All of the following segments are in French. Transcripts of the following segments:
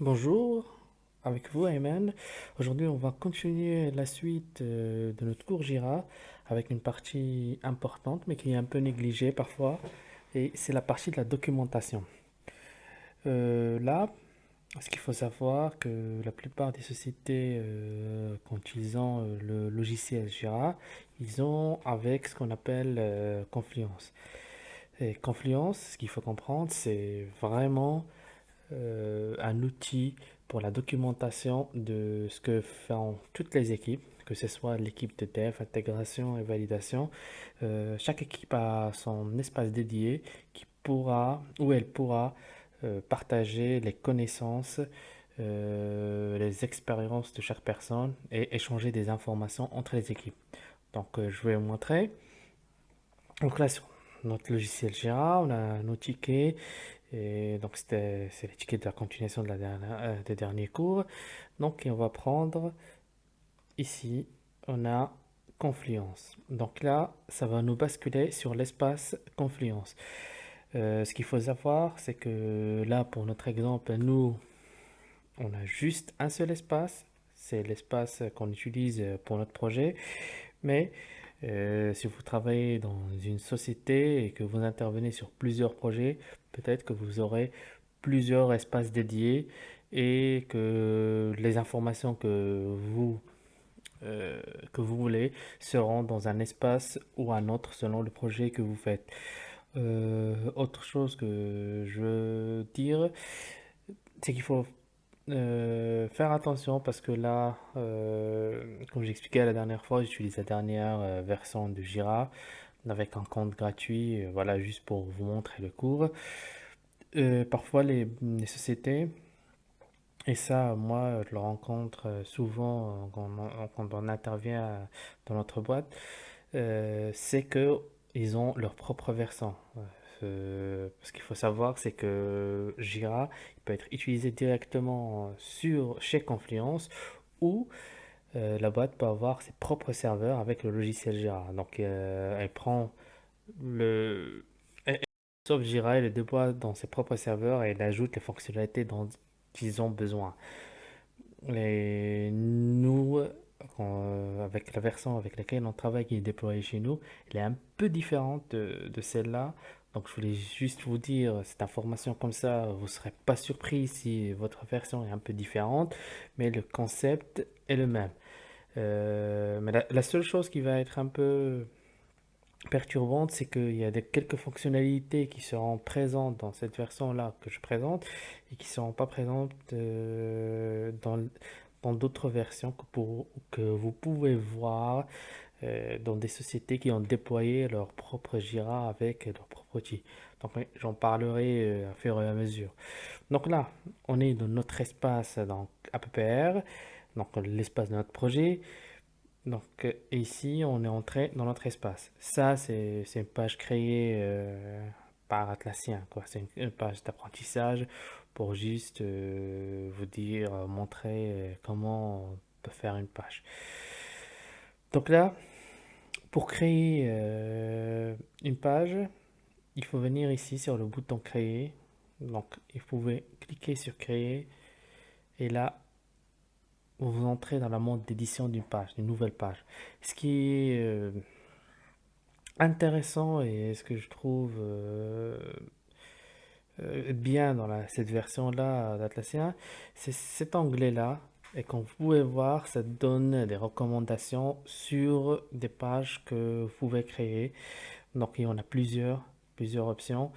Bonjour, avec vous Ayman. Aujourd'hui, on va continuer la suite de notre cours Jira avec une partie importante mais qui est un peu négligée parfois et c'est la partie de la documentation. Là, ce qu'il faut savoir que la plupart des sociétés quand ils ont le logiciel Jira, ils ont avec ce qu'on appelle Confluence. Et Confluence, ce qu'il faut comprendre, c'est vraiment un outil pour la documentation de ce que font toutes les équipes, que ce soit l'équipe de dev, intégration et validation. Chaque équipe a son espace dédié qui pourra, où elle pourra partager les connaissances, les expériences de chaque personne et échanger des informations entre les équipes. Donc, je vais vous montrer. Donc là, sur notre logiciel Jira, on a nos tickets et donc c'est les tickets de la continuation de des derniers cours. Donc et on va prendre ici, on a Confluence. Donc là, ça va nous basculer sur l'espace Confluence. Ce qu'il faut savoir, c'est que là, pour notre exemple, nous, on a juste un seul espace. C'est l'espace qu'on utilise pour notre projet. Mais si vous travaillez dans une société et que vous intervenez sur plusieurs projets, peut-être que vous aurez plusieurs espaces dédiés et que les informations euh, que vous voulez seront dans un espace ou un autre selon le projet que vous faites. Autre chose que je veux dire, c'est qu'il faut faire attention parce que là, comme j'expliquais la dernière fois, j'utilise la dernière version de Jira avec un compte gratuit, voilà, juste pour vous montrer le cours. Parfois, les sociétés, et ça, moi, je le rencontre souvent quand on intervient dans notre boîte, c'est que ils ont leur propre version. Parce qu'il faut savoir, c'est que Jira il peut être utilisé directement chez Confluence ou la boîte peut avoir ses propres serveurs avec le logiciel Jira. Donc, elle prend le. Elle sauve Jira, elle le déploie dans ses propres serveurs et elle ajoute les fonctionnalités dont ils ont besoin. Nous, avec la version avec laquelle on travaille qui est déployée chez nous, elle est un peu différente de celle-là. Donc, je voulais juste vous dire cette information comme ça, vous ne serez pas surpris si votre version est un peu différente, mais le concept est le même. Mais la seule chose qui va être un peu perturbante, c'est qu'il y a quelques fonctionnalités qui seront présentes dans cette version-là que je présente et qui ne seront pas présentes dans d'autres versions que vous pouvez voir dans des sociétés qui ont déployé leur propre Jira avec leur propre outil. Donc oui, j'en parlerai à fur et à mesure. Donc là, on est dans notre espace donc APPR, donc l'espace de notre projet. Donc ici, on est entré dans notre espace. Ça, c'est une page créée par Atlassien, quoi. C'est une page d'apprentissage pour juste vous dire, montrer comment on peut faire une page. Donc là, pour créer une page, il faut venir ici sur le bouton créer. Donc, il faut cliquer sur créer et là, vous entrez dans la mode d'édition d'une page, d'une nouvelle page. Ce qui est intéressant et ce que je trouve bien dans cette version-là d'Atlassian, c'est cet onglet-là. Et comme vous pouvez voir, ça donne des recommandations sur des pages que vous pouvez créer. Donc il y en a plusieurs options.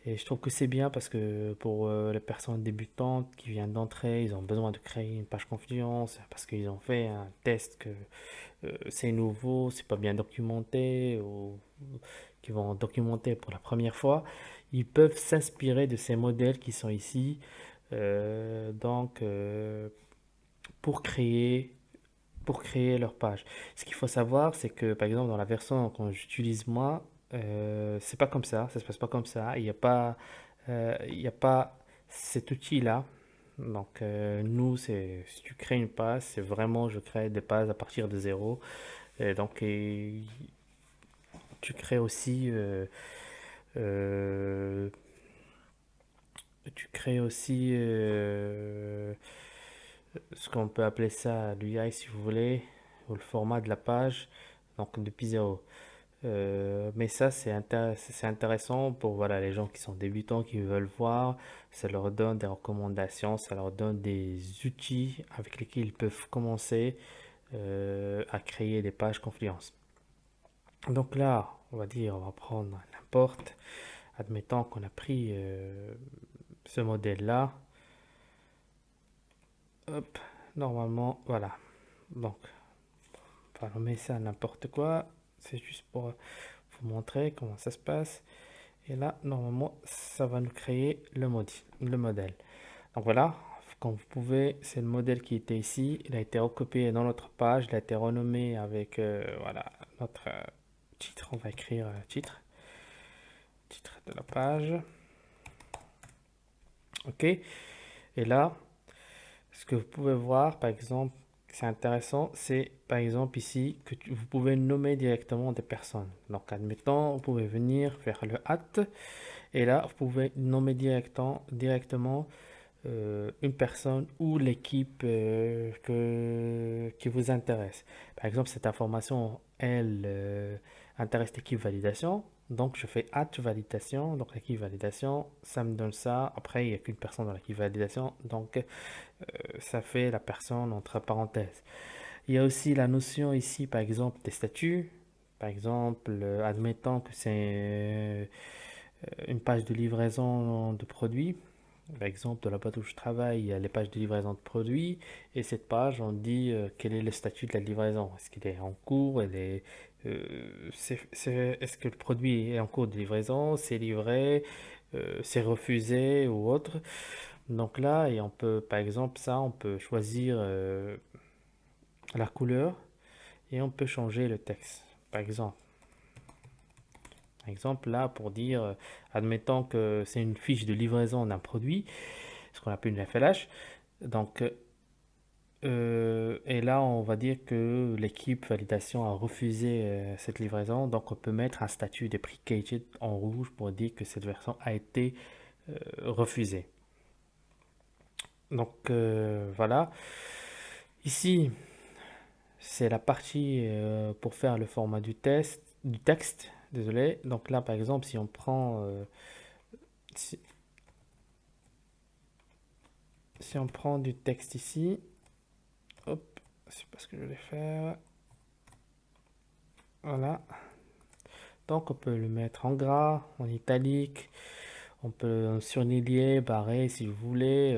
Et je trouve que c'est bien parce que pour les personnes débutantes qui viennent d'entrer, ils ont besoin de créer une page confiance parce qu'ils ont fait un test que c'est nouveau, c'est pas bien documenté ou qui vont documenter pour la première fois, ils peuvent s'inspirer de ces modèles qui sont ici donc pour créer pour créer leur page. Ce qu'il faut savoir, c'est que par exemple dans la version que j'utilise moi, c'est pas comme ça se passe pas comme ça. Il y a pas cet outil-là. Donc nous, c'est si tu crées une page, c'est vraiment je crée des pages à partir de zéro. Et donc tu crées aussi euh, Tu crées aussi ce qu'on peut appeler ça l'UI si vous voulez, ou le format de la page, donc depuis zéro. Mais ça, c'est intéressant pour voilà, les gens qui sont débutants, qui veulent voir. Ça leur donne des recommandations, ça leur donne des outils avec lesquels ils peuvent commencer à créer des pages Confluence. Donc là, on va dire, on va prendre n'importe, admettons qu'on a pris ce modèle-là. Hop, normalement, voilà. Donc, on met ça à n'importe quoi. C'est juste pour vous montrer comment ça se passe. Et là, normalement, ça va nous créer le modèle. Donc voilà, comme vous pouvez, c'est le modèle qui était ici. Il a été recopié dans notre page. Il a été renommé avec voilà, notre titre. On va écrire titre de la page. OK. Et là, ce que vous pouvez voir, par exemple, c'est intéressant, c'est par exemple ici que vous pouvez nommer directement des personnes. Donc, admettons, vous pouvez venir faire le hâte et là, vous pouvez nommer directement une personne ou l'équipe qui vous intéresse. Par exemple, cette information, elle intéresse l'équipe validation. Donc, je fais add validation. Donc, l'équipe validation, ça me donne ça. Après, il n'y a qu'une personne dans l'équipe validation. Donc, ça fait la personne entre parenthèses. Il y a aussi la notion ici, par exemple, des statuts. Par exemple, admettons que c'est une page de livraison de produits. Par exemple, de la boîte où je travaille, il y a les pages de livraison de produits. Et cette page, on dit quel est le statut de la livraison. Est-ce qu'il est en cours? Est-ce que le produit est en cours de livraison? C'est livré? C'est refusé ou autre? Donc là, et on peut, par exemple, ça, on peut choisir la couleur et on peut changer le texte. Par exemple. Là, pour dire, admettons que c'est une fiche de livraison d'un produit, ce qu'on appelle une FLH. Donc, et là, on va dire que l'équipe validation a refusé cette livraison. Donc, on peut mettre un statut deprecated en rouge pour dire que cette version a été refusée. Donc, voilà. Ici, c'est la partie pour faire le format du texte. Désolé. Donc là, par exemple, si on prend, si, si on prend du texte ici, hop, c'est pas ce que je voulais faire. Voilà. Donc on peut le mettre en gras, en italique, on peut surligner, barrer si vous voulez,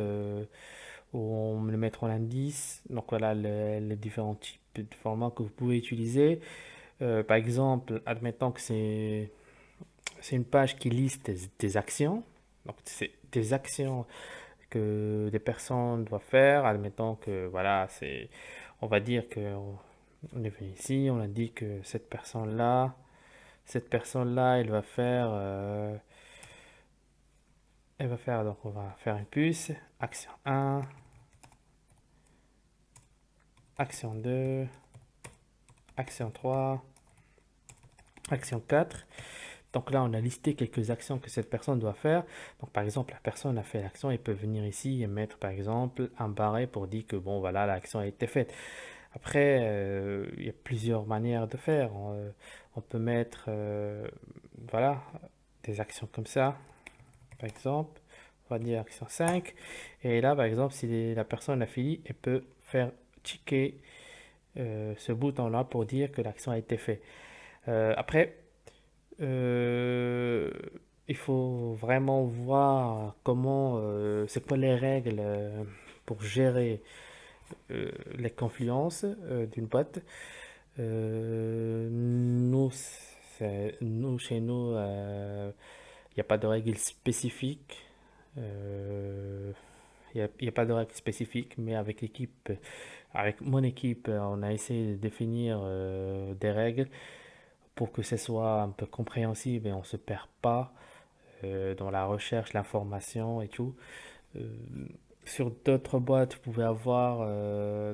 ou on le mettre en indice. Donc voilà les différents types de formats que vous pouvez utiliser. Par exemple, admettons que c'est une page qui liste des actions. Donc c'est des actions que des personnes doivent faire. Admettons que voilà, on va dire que on est venu ici, on a dit que cette personne-là, elle va faire, donc on va faire une puce, action 1, action 2, action 3, action 4. Donc là, on a listé quelques actions que cette personne doit faire. Donc par exemple, la personne a fait l'action, elle peut venir ici et mettre par exemple un barré pour dire que bon voilà, l'action a été faite. Après, il y a plusieurs manières de faire. On peut mettre voilà, des actions comme ça, par exemple. On va dire action 5. Et là, par exemple, si la personne a fini, elle peut faire ticker ce bouton-là pour dire que l'action a été faite. Après, euh, il faut vraiment voir c'est quoi les règles pour gérer les confluences d'une boîte. Chez nous, il n'y a pas de règles spécifiques. Il n'y a pas de règles spécifiques, mais avec mon équipe, on a essayé de définir des règles pour que ce soit un peu compréhensible et on ne se perd pas dans la recherche, l'information et tout. Euh, sur d'autres boîtes, vous pouvez avoir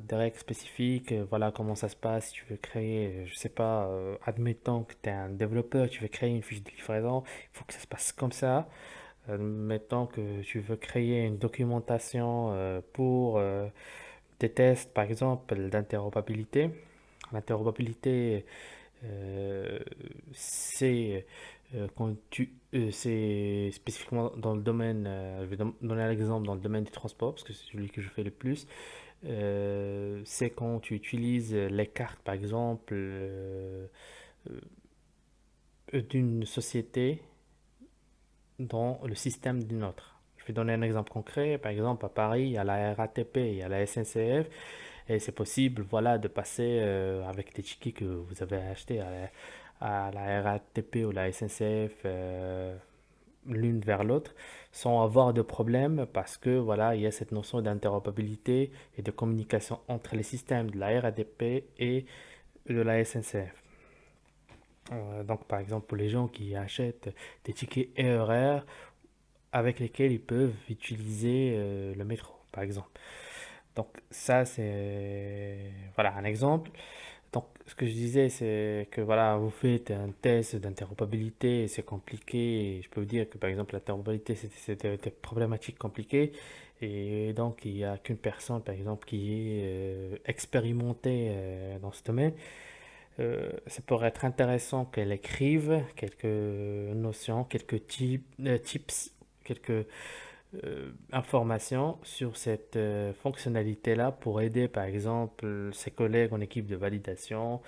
des règles spécifiques. Voilà comment ça se passe. Si tu veux créer, je sais pas, admettons que tu es un développeur, tu veux créer une fiche de livraison, il faut que ça se passe comme ça. Admettons que tu veux créer une documentation pour des tests, par exemple, d'interopérabilité. L'interopérabilité, euh, c'est c'est spécifiquement dans le domaine, je vais donner un exemple dans le domaine du transport, parce que c'est celui que je fais le plus. C'est quand tu utilises les cartes, par exemple, d'une société dans le système d'une autre. Je vais donner un exemple concret. Par exemple, à Paris, il y a la RATP, il y a la SNCF, et c'est possible, voilà, de passer avec des tickets que vous avez achetés à la RATP ou la SNCF l'une vers l'autre sans avoir de problème parce que voilà, il y a cette notion d'interopérabilité et de communication entre les systèmes de la RATP et de la SNCF. Donc, par exemple, pour les gens qui achètent des tickets RER avec lesquels ils peuvent utiliser le métro, par exemple. Donc, ça, c'est voilà un exemple. Donc, ce que je disais, c'est que voilà, vous faites un test d'interopérabilité, c'est compliqué. Et je peux vous dire que par exemple, l'interopérabilité, c'est des problématiques compliquées. Et donc, il n'y a qu'une personne, par exemple, qui est expérimentée dans ce domaine. Ça pourrait être intéressant qu'elle écrive quelques notions, quelques tips, quelques informations sur cette fonctionnalité-là pour aider par exemple ses collègues en équipe de validation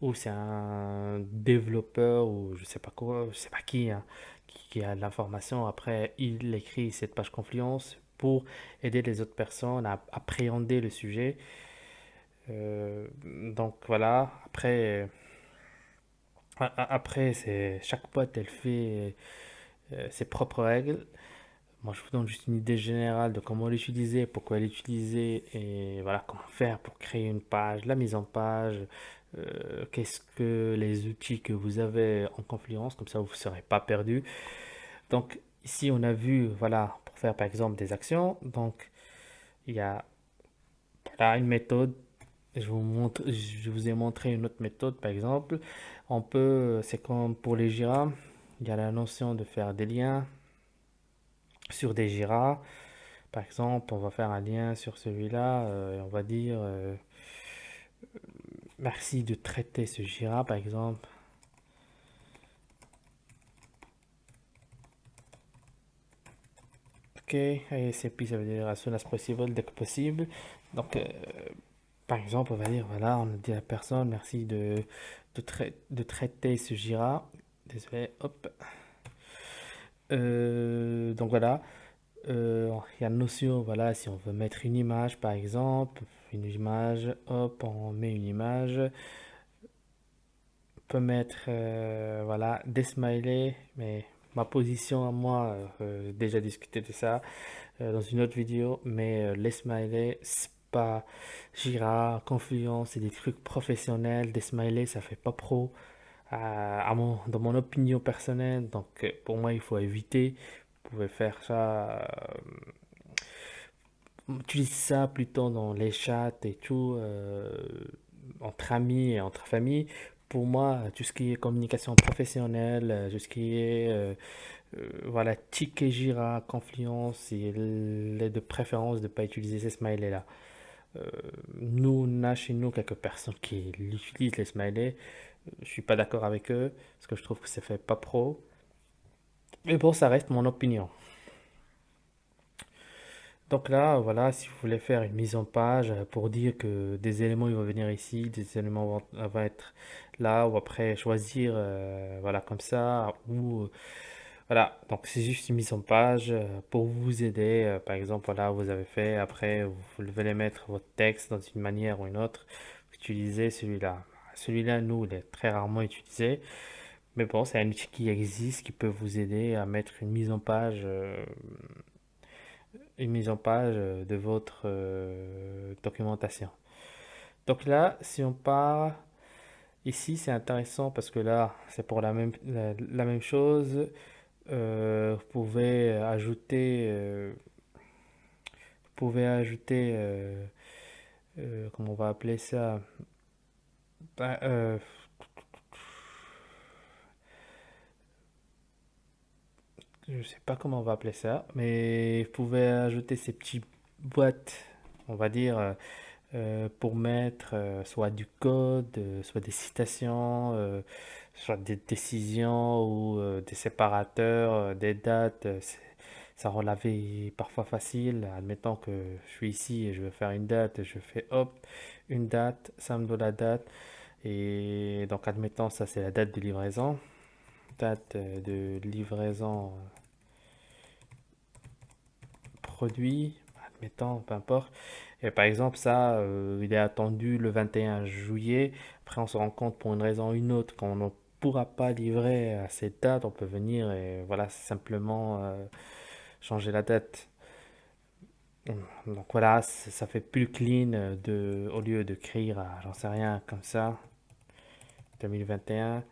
ou c'est un développeur ou je sais pas quoi, je sais pas qui, hein, qui a l'information. Après, il écrit cette page Confluence pour aider les autres personnes à appréhender le sujet. Donc voilà, après c'est chaque boîte elle fait ses propres règles. Moi, je vous donne juste une idée générale de comment l'utiliser, pourquoi l'utiliser et voilà comment faire pour créer une page, la mise en page, qu'est-ce que les outils que vous avez en Confluence, comme ça vous ne serez pas perdu. Donc ici, on a vu, voilà, pour faire par exemple des actions. Donc il y a là une méthode. Je vous ai montré une autre méthode par exemple. On peut, c'est comme pour les Jira, il y a la notion de faire des liens sur des Jira. Par exemple, on va faire un lien sur celui-là et on va dire merci de traiter ce Jira, par exemple. Ok, ASAP, ça veut dire as soon as possible, dès que possible. Donc, par exemple, on va dire voilà, on a dit à la personne merci de traiter ce Jira. Désolé, hop. Donc voilà, il y a une notion, voilà, si on veut mettre une image, par exemple, une image, hop, on met une image. Peut mettre voilà, des smileys, mais ma position à moi, j'ai déjà discuté de ça dans une autre vidéo, mais les smileys, c'est pas Jira, Confluence, c'est des trucs professionnels, des smileys, ça fait pas pro, dans mon opinion personnelle, donc pour moi, il faut éviter. Vous pouvez faire ça, utiliser ça plutôt dans les chats et tout, entre amis et entre familles. Pour moi, tout ce qui est communication professionnelle, tout ce qui est voilà, ticket Jira, Confluence, il est de préférence de ne pas utiliser ces smileys-là. Euh, Nous, on a chez nous quelques personnes qui utilisent les smileys. Je suis pas d'accord avec eux parce que je trouve que ça fait pas pro. Mais bon, ça reste mon opinion. Donc là, voilà, si vous voulez faire une mise en page pour dire que des éléments ils vont venir ici, des éléments vont être là, ou après choisir, voilà, comme ça, ou voilà, donc c'est juste une mise en page pour vous aider. Par exemple, voilà, vous avez fait, après vous voulez mettre votre texte dans une manière ou une autre, vous utilisez celui-là. Celui-là, nous, il est très rarement utilisé, mais bon, c'est un outil qui existe qui peut vous aider à mettre une mise en page de votre documentation. Donc là, si on part ici, c'est intéressant parce que là, c'est pour la même chose. Vous pouvez ajouter, comment on va appeler ça? Ben, je sais pas comment on va appeler ça, mais vous pouvez ajouter ces petites boîtes, on va dire, pour mettre soit du code, soit des citations, soit des décisions ou des séparateurs, des dates. Ça rend la vie parfois facile. Admettons que je suis ici et je veux faire une date, je fais hop, une date, ça me donne la date. Et donc, admettons, ça c'est la date de livraison. Date de livraison produit, admettons, peu importe. Et par exemple, ça, il est attendu le 21 juillet. Après, on se rend compte pour une raison ou une autre qu'on ne pourra pas livrer à cette date. On peut venir et voilà, simplement changer la date. Donc voilà, ça fait plus clean au lieu d'écrire, j'en sais rien, comme ça, 2021.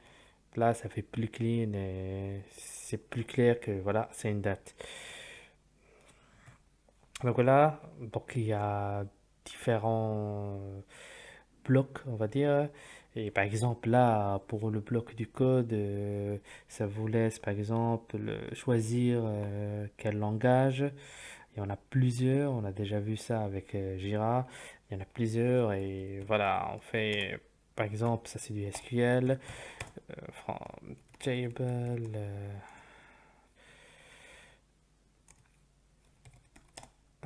Là, ça fait plus clean et c'est plus clair que voilà, c'est une date. Donc voilà, donc il y a différents blocs, on va dire. Et par exemple, là, pour le bloc du code, ça vous laisse, par exemple, choisir quel langage. Il y en a plusieurs, on a déjà vu ça avec Jira. Il y en a plusieurs et voilà, on fait, par exemple, ça c'est du SQL, from table,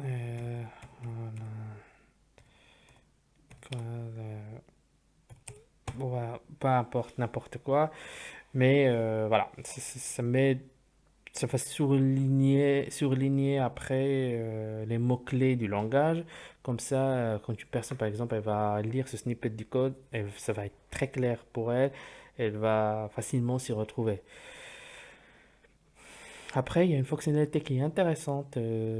euh, voilà, peu importe, n'importe quoi. Mais voilà, ça met, ça va surligner après les mots-clés du langage. Comme ça, quand une personne, par exemple, elle va lire ce snippet du code, ça va être très clair pour elle. Elle va facilement s'y retrouver. Après, il y a une fonctionnalité qui est intéressante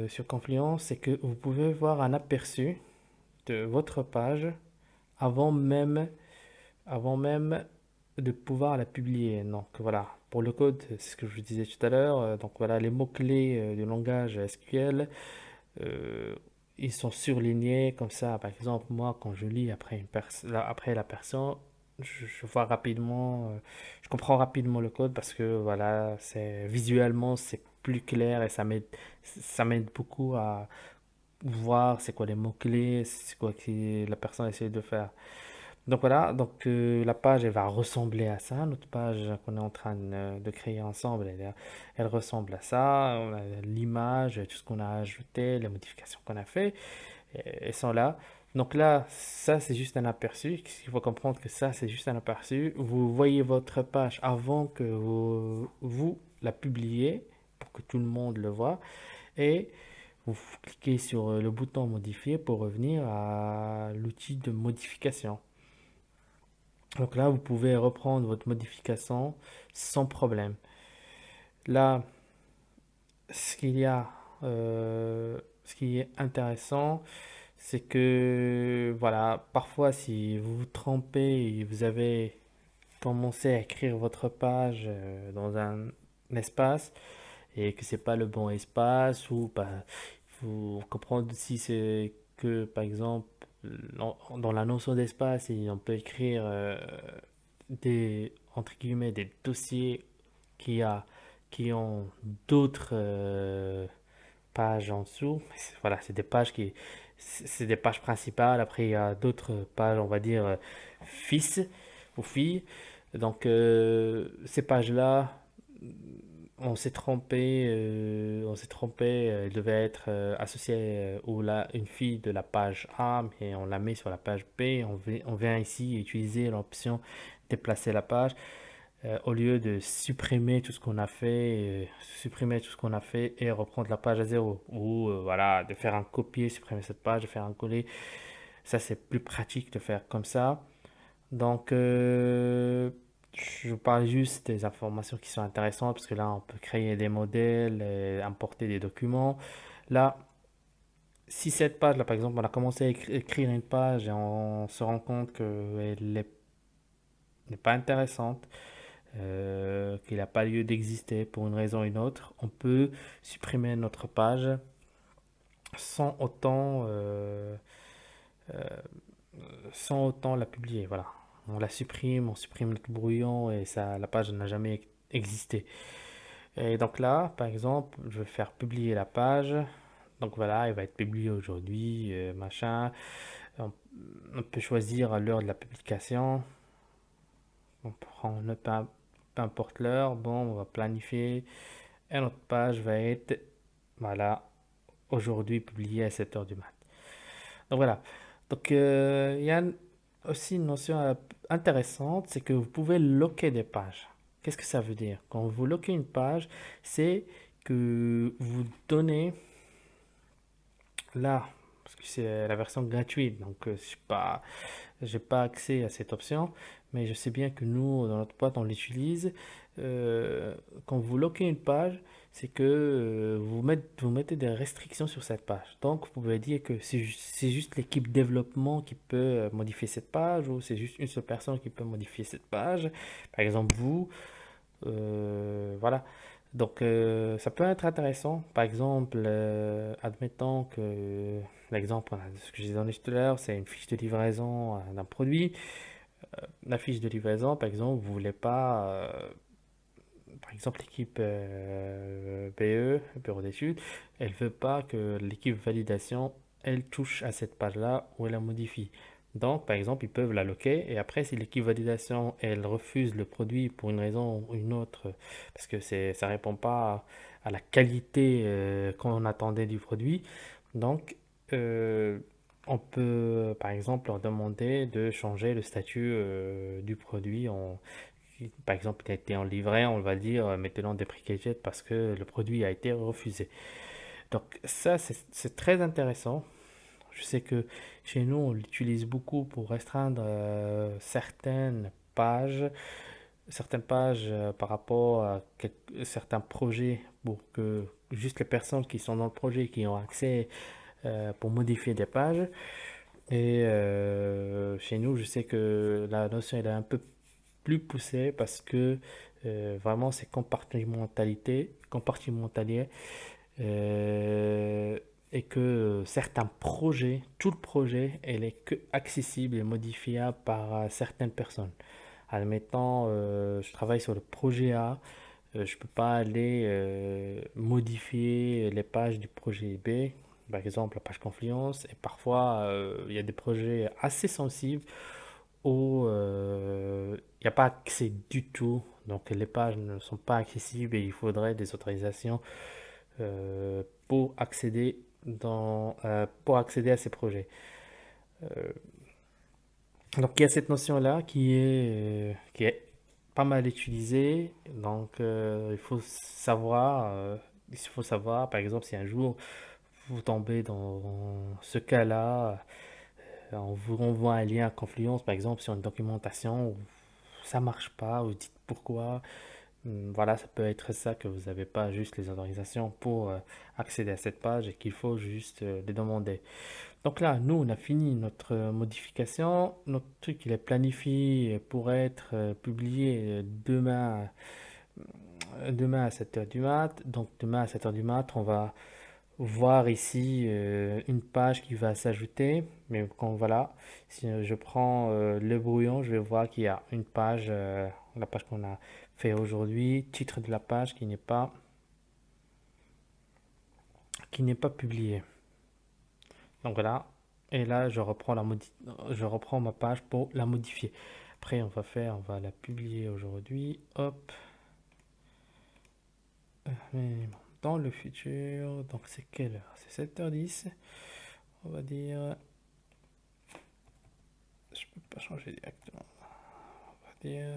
sur Confluence, c'est que vous pouvez voir un aperçu de votre page avant même, avant même de pouvoir la publier. Donc voilà, pour le code, c'est ce que je vous disais tout à l'heure. Donc voilà, les mots-clés du langage SQL, euh, ils sont surlignés comme ça. Par exemple, moi, quand je lis après la personne, je vois rapidement, je comprends rapidement le code parce que voilà, c'est visuellement c'est plus clair et ça m'aide beaucoup à voir c'est quoi les mots-clés, c'est quoi que la personne essaie de faire. Donc voilà, donc la page elle va ressembler à ça, notre page qu'on est en train de créer ensemble, elle ressemble à ça, on a l'image, tout ce qu'on a ajouté, les modifications qu'on a fait, elles sont là. Donc là, ça c'est juste un aperçu, il faut comprendre que ça c'est juste un aperçu. Vous voyez votre page avant que vous la publiez, pour que tout le monde le voit, et vous cliquez sur le bouton modifier pour revenir à l'outil de modification. Donc là, vous pouvez reprendre votre modification sans problème. Là, ce qu'il y a, ce qui est intéressant, c'est que, voilà, parfois, si vous vous trompez et vous avez commencé à écrire votre page dans un espace et que c'est pas le bon espace ou bah, il faut comprendre si c'est que, par exemple, dans la notion d'espace, on peut écrire entre guillemets, des dossiers qui, a, qui ont d'autres pages en dessous. Voilà, c'est des pages principales. Après, il y a d'autres pages, on va dire, fils ou filles. Donc, ces pages-là, on s'est trompé, elle devait être associée ou là, une fille de la page A, mais on la met sur la page B. On vient ici utiliser l'option déplacer la page au lieu de supprimer tout ce qu'on a fait, et reprendre la page à zéro. Ou voilà, de faire un copier, supprimer cette page, de faire un coller. Ça, c'est plus pratique de faire comme ça. Donc, je parle juste des informations qui sont intéressantes parce que là, on peut créer des modèles, et importer des documents. Là, si cette page, là, par exemple, on a commencé à écrire une page et on se rend compte qu'elle n'est pas intéressante, qu'il n'a pas lieu d'exister pour une raison ou une autre, on peut supprimer notre page sans autant, euh, sans autant la publier. Voilà. On la supprime, on supprime notre brouillon et ça, la page n'a jamais existé. Et donc là, par exemple, je vais faire publier la page. Donc voilà, il va être publié aujourd'hui, machin. On, on peut choisir l'heure de la publication. On prend peu importe l'heure. Bon, on va planifier. Et notre page va être, voilà, aujourd'hui publiée à 7 heures du mat. Donc voilà. Donc il y a aussi une notion intéressante, c'est que vous pouvez locker des pages. Qu'est-ce que ça veut dire? Quand vous loquez une page, c'est que vous donnez là, parce que c'est la version gratuite, donc j'ai pas accès à cette option, mais je sais bien que nous, dans notre boîte, on l'utilise. Quand vous loquez une page, c'est que vous mettez des restrictions sur cette page. Donc, vous pouvez dire que c'est juste l'équipe développement qui peut modifier cette page, ou c'est juste une seule personne qui peut modifier cette page. Par exemple, vous, voilà. Donc, ça peut être intéressant. Par exemple, admettons que l'exemple ce que j'ai donné tout à l'heure, c'est une fiche de livraison d'un produit. La fiche de livraison, par exemple, vous voulez pas, par exemple, l'équipe BE, bureau d'études, elle veut pas que l'équipe validation, elle touche à cette page-là ou elle la modifie. Donc, par exemple, ils peuvent la loquer et après, si l'équipe validation, elle refuse le produit pour une raison ou une autre, parce que ça répond pas à la qualité qu'on attendait du produit, donc euh, on peut, par exemple, leur demander de changer le statut du produit par exemple, il a été en livret, on va dire, mettez-le en deprecated parce que le produit a été refusé. Donc ça, c'est très intéressant. Je sais que chez nous, on l'utilise beaucoup pour restreindre certaines pages par rapport à certains projets pour que juste les personnes qui sont dans le projet qui ont accès pour modifier des pages. Et chez nous, je sais que la notion elle est un peu plus poussée parce que vraiment c'est compartimentalier euh, et que certains projets, tout le projet, elle est que accessible et modifiable par certaines personnes. Admettons, je travaille sur le projet A, je peux pas aller modifier les pages du projet B, par exemple la page Confluence, et parfois il y a des projets assez sensibles où il n'y a pas accès du tout, donc les pages ne sont pas accessibles et il faudrait des autorisations pour accéder à ces projets. Euh, donc il y a cette notion-là qui est pas mal utilisée, donc il faut savoir, par exemple, si un jour vous tombez dans ce cas-là, on vous renvoie un lien à Confluence, par exemple, sur une documentation où ça marche pas, vous dites pourquoi. Voilà, ça peut être ça que vous n'avez pas juste les autorisations pour accéder à cette page et qu'il faut juste les demander. Donc là, nous, on a fini notre modification. Notre truc, il est planifié pour être publié demain à 7 heures du mat. Donc demain à 7 heures du mat, on va voir ici une page qui va s'ajouter. Mais quand voilà, si je prends le brouillon, je vais voir qu'il y a une page, la page qu'on a fait aujourd'hui, titre de la page qui n'est pas publié. Donc voilà. Et là, je reprends ma page pour la modifier. Après, on va la publier aujourd'hui. Hop. Mais bon, dans le futur, donc c'est quelle heure? C'est 7h10. On va dire, je peux pas changer directement. On va dire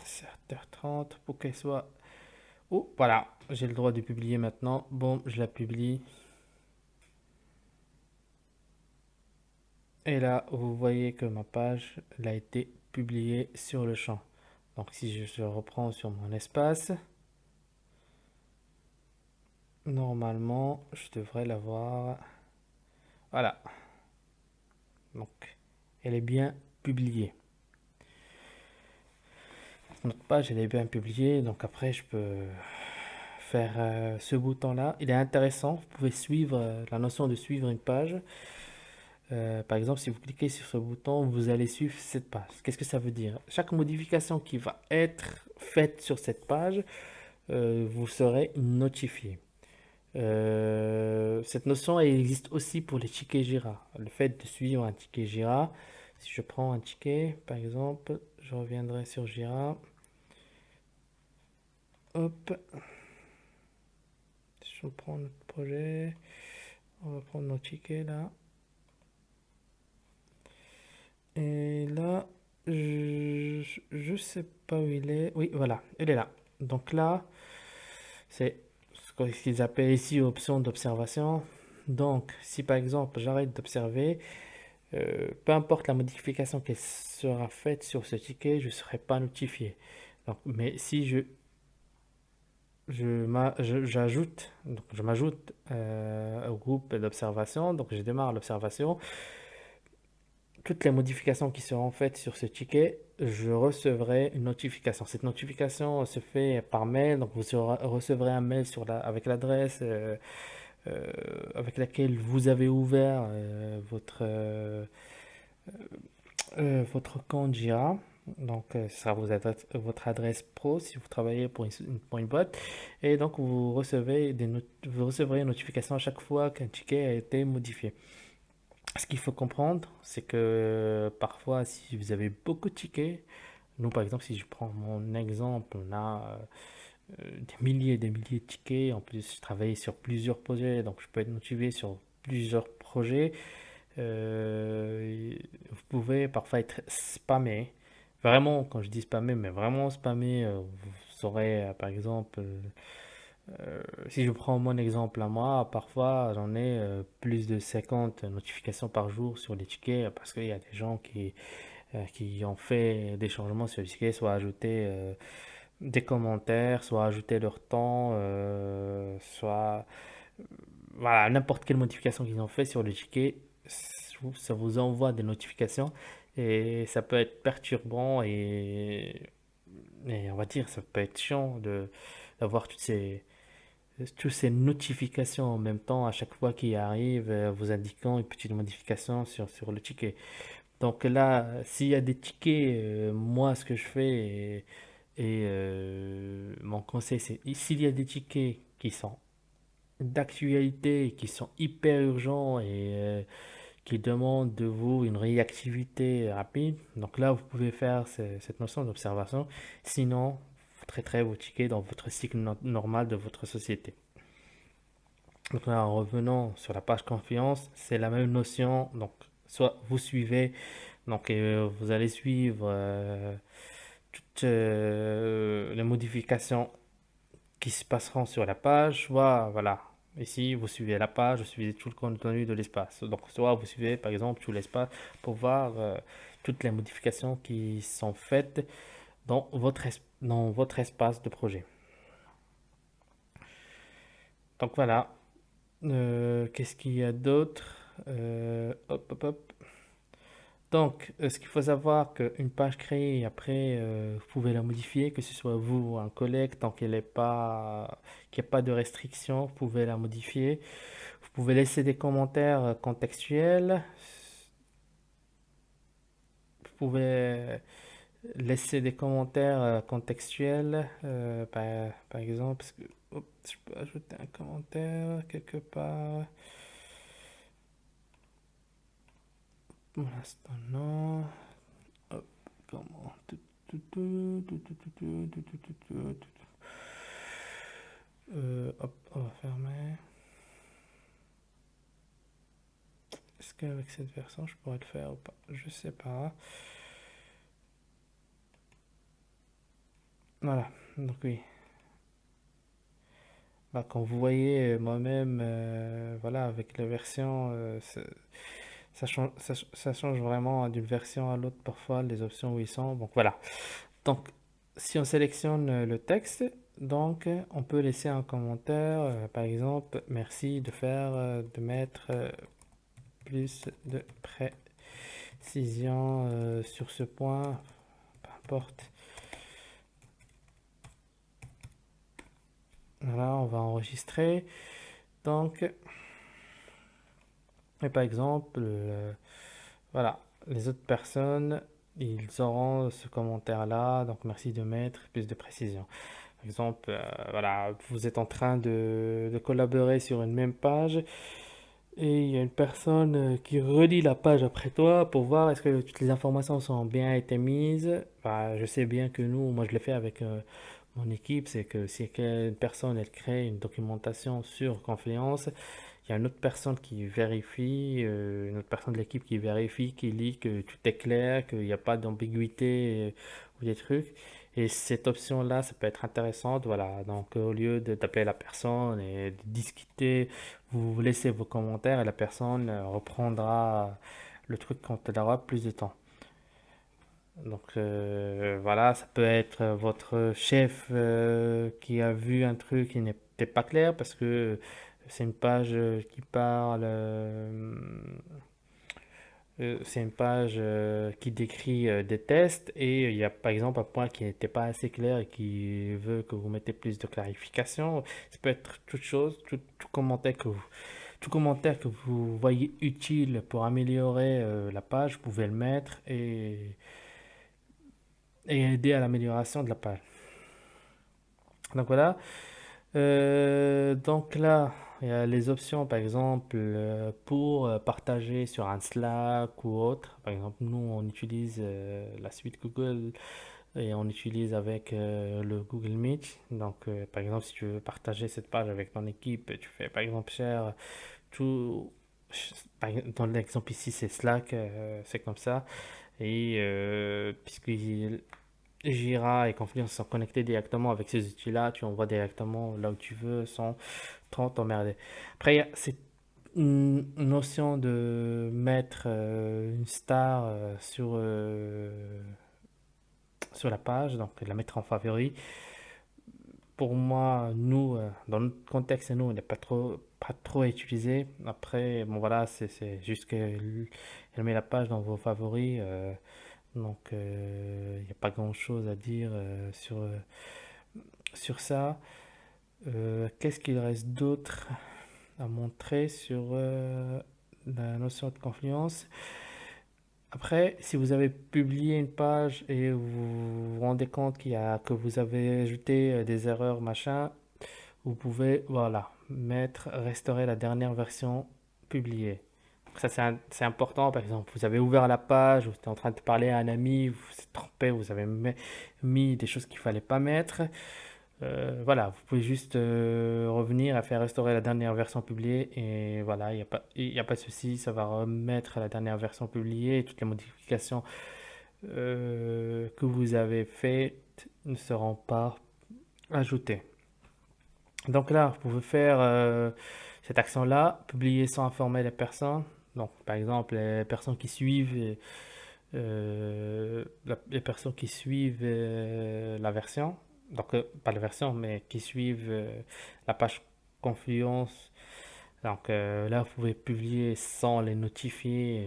7h30 pour qu'elle soit. Oh, voilà, j'ai le droit de publier maintenant. Bon, je la publie. Et là, vous voyez que ma page elle a été publiée sur le champ. Donc si je reprends sur mon espace, normalement, je devrais l'avoir. Voilà. Donc, elle est bien publiée. Notre page, elle est bien publiée. Donc après, je peux faire ce bouton-là. Il est intéressant. Vous pouvez suivre la notion de suivre une page. Par exemple, si vous cliquez sur ce bouton, vous allez suivre cette page. Qu'est-ce que ça veut dire? Chaque modification qui va être faite sur cette page, vous serez notifié. Cette notion elle existe aussi pour les tickets Jira. Le fait de suivre un ticket Jira, si je prends un ticket, par exemple, je reviendrai sur Jira. Hop, si je prends notre projet, on va prendre nos tickets là. Et là, je sais pas où il est. Oui, voilà, il est là. Donc là, c'est ce qu'ils appellent ici option d'observation. Donc, si par exemple j'arrête d'observer, peu importe la modification qui sera faite sur ce ticket, je ne serai pas notifié. Donc, mais si j'ajoute, donc je m'ajoute au groupe d'observation, donc je démarre l'observation, toutes les modifications qui seront faites sur ce ticket, je recevrai une notification. Cette notification se fait par mail, donc vous recevrez un mail avec l'adresse euh, avec laquelle vous avez ouvert votre compte Jira. Donc, ce sera votre adresse pro si vous travaillez pour une boîte. Et donc, vous recevrez une notification à chaque fois qu'un ticket a été modifié. Ce qu'il faut comprendre, c'est que parfois, si vous avez beaucoup de tickets, nous par exemple, si je prends mon exemple, on a des milliers et des milliers de tickets. En plus, je travaille sur plusieurs projets, donc je peux être motivé sur plusieurs projets. Vous pouvez parfois être spammé. Vraiment, quand je dis spammé, mais vraiment spammé, vous aurez par exemple, si je prends mon exemple à moi, parfois j'en ai plus de 50 notifications par jour sur les tickets parce qu'il y a des gens qui ont fait des changements sur les tickets, soit ajouté des commentaires, soit ajouter leur temps, soit voilà, n'importe quelle modification qu'ils ont fait sur le ticket, ça vous envoie des notifications et ça peut être perturbant et on va dire ça peut être chiant d'avoir toutes ces notifications en même temps à chaque fois qui arrivent vous indiquant une petite modification sur le ticket. Donc là, s'il y a des tickets, moi ce que je fais mon conseil c'est s'il y a des tickets qui sont d'actualité, qui sont hyper urgents qui demandent de vous une réactivité rapide. Donc là, vous pouvez faire cette notion d'observation. Sinon, vous traiterez vos tickets dans votre cycle normal de votre société. Donc là, en revenant sur la page confiance, c'est la même notion. Donc, soit vous suivez, donc vous allez suivre toutes les modifications qui se passeront sur la page, soit voilà, ici vous suivez la page, vous suivez tout le contenu de l'espace. Donc soit vous suivez par exemple tout l'espace pour voir toutes les modifications qui sont faites dans votre espace de projet. Donc voilà. Qu'est-ce qu'il y a d'autre? Hop, hop, hop. Donc, ce qu'il faut savoir qu'une page créée, après, vous pouvez la modifier, que ce soit vous ou un collègue, tant qu'il n'y a pas de restriction, vous pouvez la modifier. Vous pouvez laisser des commentaires contextuels. Vous pouvez laisser des commentaires contextuels. Par exemple, hop, je peux ajouter un commentaire quelque part. Pour l'instant, non. Hop, comment? Hop, on va fermer. Est-ce qu'avec cette version, je pourrais le faire ou pas? Je sais pas. Voilà, donc oui. Bah, quand vous voyez moi-même, voilà, avec la version, ça change vraiment d'une version à l'autre parfois, les options où ils sont. Donc voilà. Donc, si on sélectionne le texte, donc on peut laisser un commentaire, par exemple, merci de mettre plus de précision sur ce point, peu importe. Voilà, on va enregistrer. Donc, Et par exemple, voilà, les autres personnes, ils auront ce commentaire-là, donc merci de mettre plus de précision. Par exemple, voilà, vous êtes en train de collaborer sur une même page et il y a une personne qui relit la page après toi pour voir est-ce que toutes les informations sont bien été mises. Bah, je sais bien que nous, moi je le fais avec mon équipe, c'est que si une personne elle crée une documentation sur Confluence, il y a une autre personne qui vérifie, une autre personne de l'équipe qui vérifie, qui lit que tout est clair, qu'il n'y a pas d'ambiguïté ou des trucs. Et cette option-là, ça peut être intéressante. Voilà. Donc, au lieu d'appeler la personne et de discuter, vous laissez vos commentaires et la personne reprendra le truc quand elle aura plus de temps. Donc, voilà, ça peut être votre chef qui a vu un truc qui n'était pas clair parce que c'est une page qui parle, c'est une page qui décrit des tests et il y a par exemple un point qui n'était pas assez clair et qui veut que vous mettez plus de clarification. Ça peut être toute chose, tout commentaire que vous voyez utile pour améliorer la page, vous pouvez le mettre et aider à l'amélioration de la page. Donc voilà. Donc là, il y a les options, par exemple, pour partager sur un Slack ou autre. Par exemple, nous, on utilise la suite Google et on utilise avec le Google Meet. Donc, par exemple, si tu veux partager cette page avec ton équipe, tu fais, par exemple, share tout. Dans l'exemple ici, c'est Slack, c'est comme ça. Et puisque Jira et Confluence sont connectés directement avec ces outils-là, tu envoies directement là où tu veux sans trop t'emmerder. Après, il y a cette notion de mettre une star sur la page, donc de la mettre en favori. Pour moi, nous, dans notre contexte, nous, il n'est pas trop utilisé. Après, bon voilà, c'est juste qu'elle met la page dans vos favoris. Donc, il n'y a pas grand-chose à dire sur ça. Qu'est-ce qu'il reste d'autre à montrer sur la notion de confluence? Après, si vous avez publié une page et vous vous rendez compte que vous avez ajouté des erreurs, machin, vous pouvez, voilà, restaurer la dernière version publiée. Donc ça, c'est important. Par exemple, vous avez ouvert la page, vous êtes en train de parler à un ami, vous vous êtes trompé, vous avez mis des choses qu'il fallait pas mettre. Voilà, vous pouvez juste revenir à faire restaurer la dernière version publiée et voilà, il y a pas de souci, ça va remettre la dernière version publiée et toutes les modifications que vous avez faites ne seront pas ajoutées. Donc là, vous pouvez faire cette action-là, publier sans informer les personnes. Donc, par exemple, les personnes qui suivent, les personnes qui suivent la version, donc pas la version, mais qui suivent la page Confluence. Donc là, vous pouvez publier sans les notifier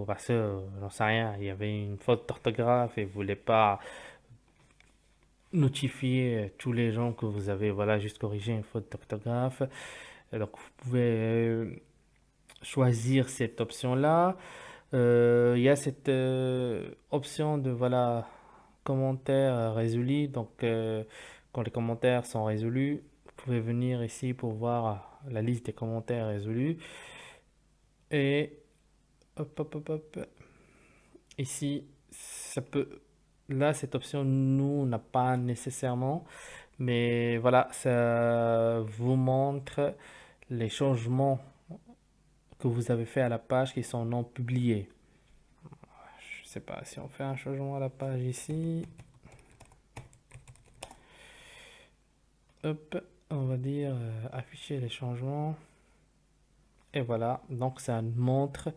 parce que, j'en sais rien, il y avait une faute d'orthographe et vous voulez pas notifier tous les gens que vous avez, voilà, juste corrigé une faute d'orthographe. Donc vous pouvez choisir cette option-là. Il y a cette option de voilà commentaires résolus. Donc quand les commentaires sont résolus, vous pouvez venir ici pour voir la liste des commentaires résolus. Et hop, hop, hop, hop. Ici, ça peut. Là, cette option, nous, n'a pas nécessairement. Mais voilà, ça vous montre les changements que vous avez fait à la page qui sont non publiés. Je sais pas si on fait un changement à la page ici. Hop, on va dire afficher les changements. Et voilà, donc ça montre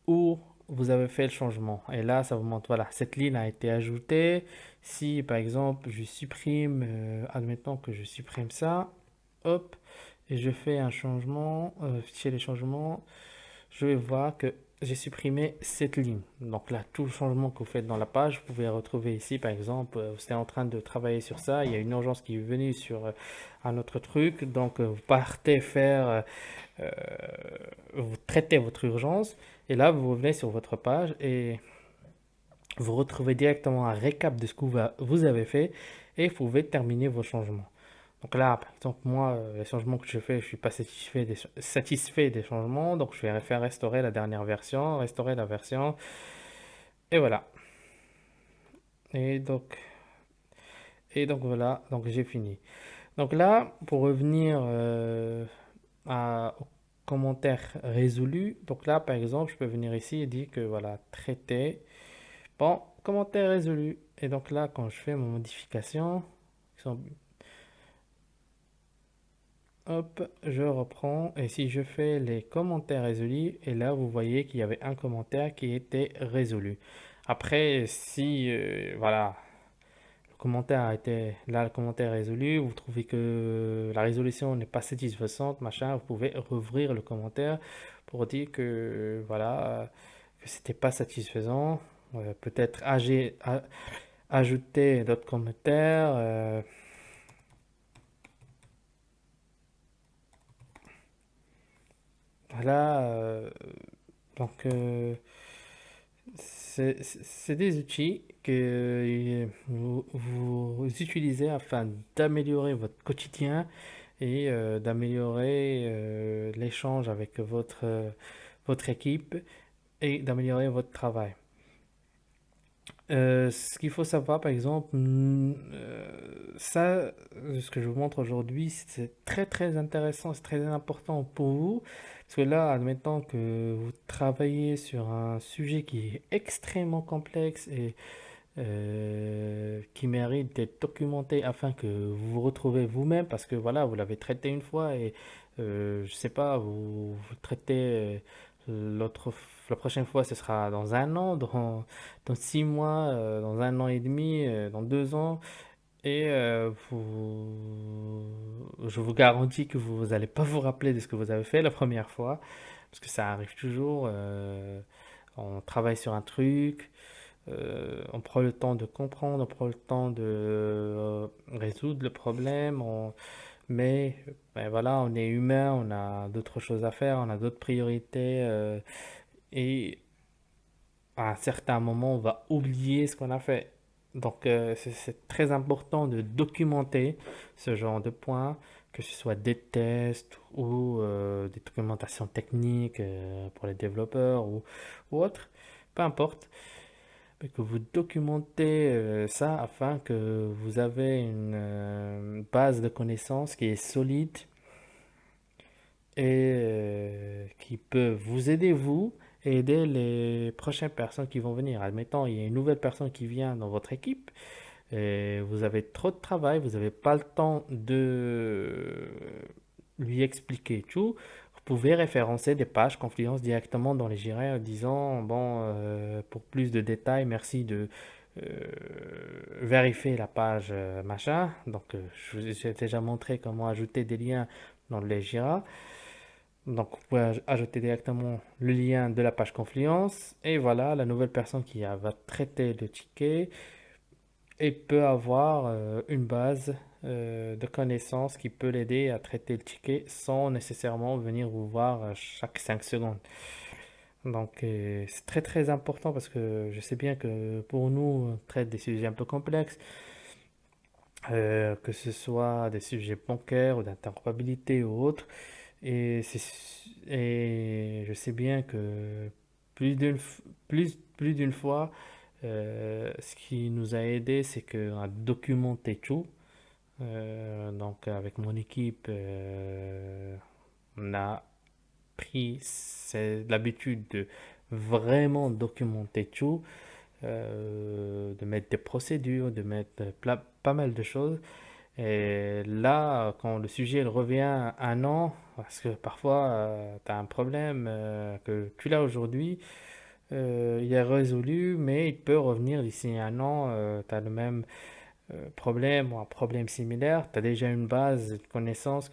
où vous avez fait le changement. Et là, ça vous montre, voilà, cette ligne a été ajoutée. Si par exemple je supprime, admettons que je supprime ça, hop, et je fais un changement, fichier les changements, je vais voir que j'ai supprimé cette ligne. Donc là, tout le changement que vous faites dans la page, vous pouvez retrouver ici, par exemple, vous êtes en train de travailler sur ça, il y a une urgence qui est venue sur un autre truc, donc vous partez faire vous traitez votre urgence et là, vous revenez sur votre page et vous retrouvez directement un récap de ce que vous avez fait et vous pouvez terminer vos changements. Donc là, par exemple, moi, les changements que je fais, je suis pas satisfait des changements, donc je vais faire restaurer la dernière version, restaurer la version, et voilà. Et donc, voilà, donc j'ai fini. Donc là, pour revenir aux commentaires résolus, donc là, par exemple, je peux venir ici et dire que voilà, traité, bon, commentaire résolu. Et donc là, quand je fais mon modification, hop, je reprends et si je fais les commentaires résolus, et là vous voyez qu'il y avait un commentaire qui était résolu. Après, si voilà, le commentaire a été là, le commentaire est résolu, vous trouvez que la résolution n'est pas satisfaisante, machin, vous pouvez rouvrir le commentaire pour dire que que c'était pas satisfaisant. Peut-être ajouter d'autres commentaires. Voilà. Donc, c'est des outils que vous utilisez afin d'améliorer votre quotidien et d'améliorer l'échange avec votre équipe et d'améliorer votre travail. Ce qu'il faut savoir, par exemple, ça, ce que je vous montre aujourd'hui, c'est très très intéressant, c'est très important pour vous, parce que là, admettons que vous travaillez sur un sujet qui est extrêmement complexe et qui mérite d'être documenté afin que vous vous retrouvez vous-même, parce que voilà, vous l'avez traité une fois et je sais pas, vous traitez l'autre, la prochaine fois, ce sera dans un an, dans 6 mois, dans un an et demi, dans 2 ans, et je vous garantis que vous n'allez pas vous rappeler de ce que vous avez fait la première fois, parce que ça arrive toujours. On travaille sur un truc. On prend le temps de comprendre, on prend le temps de résoudre le problème, mais ben voilà, on est humain, on a d'autres choses à faire, on a d'autres priorités, et à un certain moment, on va oublier ce qu'on a fait. Donc, c'est très important de documenter ce genre de points, que ce soit des tests ou des documentations techniques pour les développeurs ou autres, peu importe que vous documentez ça afin que vous avez une base de connaissances qui est solide et qui peut vous aider vous et aider les prochaines personnes qui vont venir. Admettons, il y a une nouvelle personne qui vient dans votre équipe et vous avez trop de travail, vous n'avez pas le temps de lui expliquer tout. Vous pouvez référencer des pages Confluence directement dans les Jira en disant, bon, pour plus de détails, merci de euh, vérifier la page machin. Donc, je vous ai déjà montré comment ajouter des liens dans les Jira. Donc, vous pouvez ajouter directement le lien de la page Confluence. Et voilà, la nouvelle personne qui va traiter le ticket et peut avoir une base de connaissances qui peut l'aider à traiter le ticket sans nécessairement venir vous voir chaque 5 secondes. Donc c'est très très important parce que je sais bien que pour nous, on traite des sujets un peu complexes, que ce soit des sujets bancaires ou d'interopérabilité ou autres. Et je sais bien que plus d'une plus d'une fois, ce qui nous a aidé, c'est qu'on a documenté tout. Donc avec mon équipe, on a pris l'habitude de vraiment documenter tout, de mettre des procédures, de mettre pas mal de choses. Et là, quand le sujet il revient un an, parce que parfois tu as un problème que tu l'as aujourd'hui, il est résolu, mais il peut revenir d'ici un an, tu as le même problème ou un problème similaire, tu as déjà une base de connaissances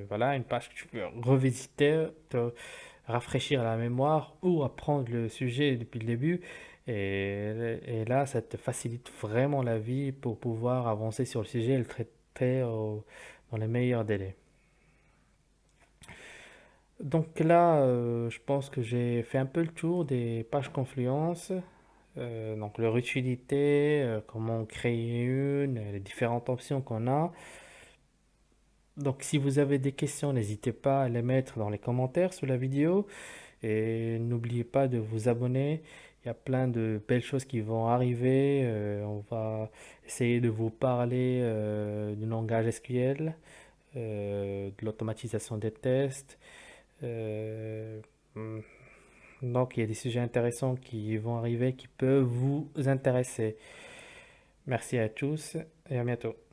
voilà, une page que tu peux revisiter, te rafraîchir la mémoire ou apprendre le sujet depuis le début. Et là, ça te facilite vraiment la vie pour pouvoir avancer sur le sujet et le traiter dans les meilleurs délais. Donc là, je pense que j'ai fait un peu le tour des pages Confluence, donc leur utilité, comment en créer une, les différentes options qu'on a. Donc si vous avez des questions, n'hésitez pas à les mettre dans les commentaires sous la vidéo et n'oubliez pas de vous abonner. Il y a plein de belles choses qui vont arriver. On va essayer de vous parler du langage SQL, de l'automatisation des tests. Euh, hmm, donc il y a des sujets intéressants qui vont arriver qui peuvent vous intéresser. Merci à tous et à bientôt.